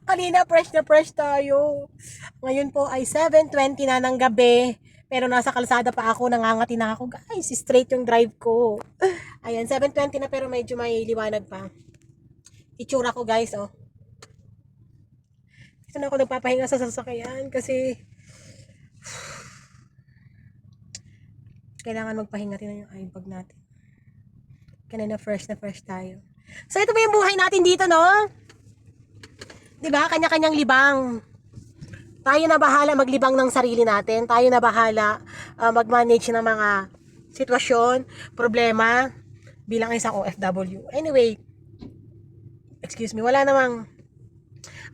Kanina fresh na fresh tayo. Ngayon po ay 7:20 na ng gabi. Pero nasa kalsada pa ako, nangangati na ako. Guys, straight yung drive ko. Ayan, 7:20 na pero medyo may liwanag pa. Itsura ko guys, oh. Dito na ako nagpapahinga sa sasakyan kasi kailangan magpahinga rin yung eyebag natin. Kanina fresh na fresh tayo. So ito ba yung buhay natin dito, no? 'Di ba? Kanya-kanyang libang. Tayo na bahala maglibang ng sarili natin. Tayo na bahala mag-manage ng mga sitwasyon, problema bilang isang OFW. Anyway, excuse me, wala namang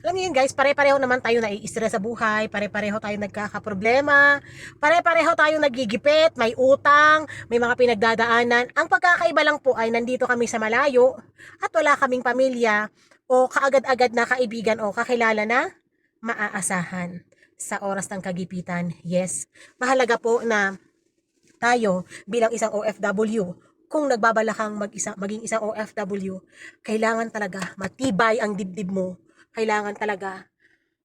alam niyo yun guys, pare-pareho naman tayo nai-stress sa buhay, pare-pareho tayo nagkakaproblema, pare-pareho tayo nagigipit, may utang, may mga pinagdadaanan. Ang pagkakaiba lang po ay nandito kami sa malayo at wala kaming pamilya o kaagad-agad na kaibigan o kakilala na maaasahan sa oras ng kagipitan. Yes, mahalaga po na tayo bilang isang OFW, kung nagbabalakang maging isang OFW, kailangan talaga matibay ang dibdib mo. Kailangan talaga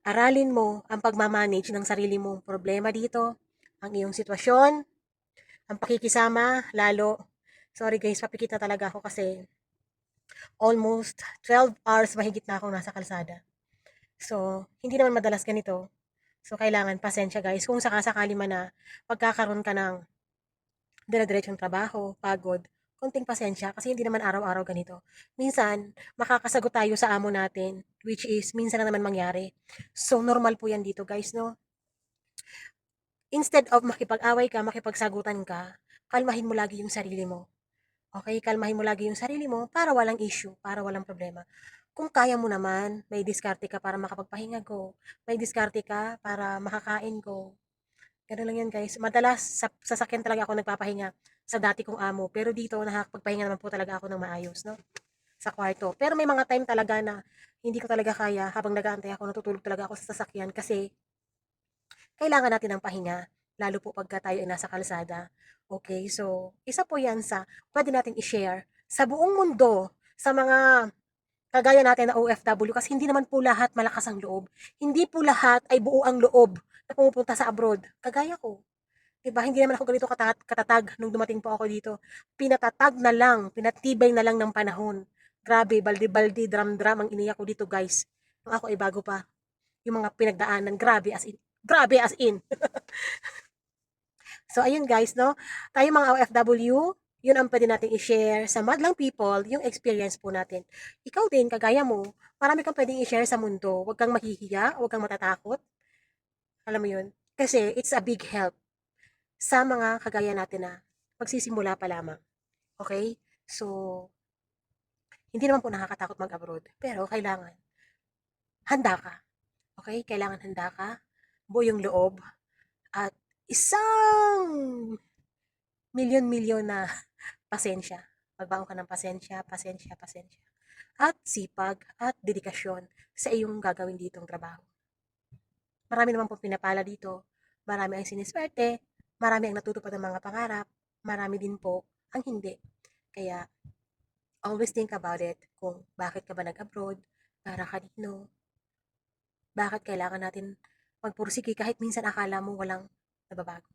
aralin mo ang pagmamanage ng sarili mong problema dito, ang iyong sitwasyon, ang pakikisama, lalo. Sorry guys, papikit na talaga ako kasi almost 12 hours mahigit na akong nasa kalsada. So, hindi naman madalas ganito. So, kailangan pasensya guys. Kung sakasakali man na pagkakaroon ka ng dire-diretsong trabaho, pagod, konting pasensya kasi hindi naman araw-araw ganito. Minsan, makakasagot tayo sa amo natin, which is minsan na naman mangyari. So, normal po yan dito guys, no? Instead of makipag-away ka, makipagsagutan ka, kalmahin mo lagi yung sarili mo. Okay, kalmahin mo lagi yung sarili mo para walang issue, para walang problema. Kung kaya mo naman, may diskarte ka para makapagpahinga ko, may diskarte ka para makakain ko. Gano'n lang yan guys. Madalas sa sasakyan talaga ako nagpapahinga sa dati kong amo. Pero dito nakakapagpahinga naman po talaga ako ng maayos, no? Sa kwarto. Pero may mga time talaga na hindi ko talaga kaya habang nag-aantay ako, natutulog talaga ako sa sasakyan kasi kailangan natin ng pahinga, lalo po pagka tayo ay nasa kalsada. Okay, so isa po yan sa pwede natin i-share sa buong mundo, sa mga kagaya natin na OFW kasi hindi naman po lahat malakas ang loob. Hindi po lahat ay buo ang loob na pumupunta sa abroad. Kagaya ko. Diba, hindi naman ako ganito katatag nung dumating po ako dito. Pinatatag na lang, pinatibay na lang ng panahon. Grabe, baldi-baldi, dram-dram ang iniyak ko dito guys. Nung ako ay bago pa. Yung mga pinagdaanan, grabe as in. Grabe as in. So, ayun guys, no? Tayo mga OFW, yun ang pwede natin i-share sa madlang people, yung experience po natin. Ikaw din, kagaya mo, marami kang pwedeng i-share sa mundo. Huwag kang mahihiya, huwag kang matatakot. Alam mo yun? Kasi it's a big help sa mga kagaya natin na magsisimula pa lamang. Okay? So, hindi naman po nakakatakot mag-abroad. Pero kailangan, handa ka. Okay? Kailangan handa ka. Buo yung loob. At isang milyon-milyon na pasensya. Magbaon ka ng pasensya, pasensya, pasensya. At sipag at dedikasyon sa iyong gagawin ditong trabaho. Marami naman po pinapala dito. Marami ang siniswerte. Marami ang natutupad ng mga pangarap. Marami din po ang hindi. Kaya, always think about it kung bakit ka ba nag-abroad, para kanino, bakit kailangan natin magpursige kahit minsan akala mo walang nababago.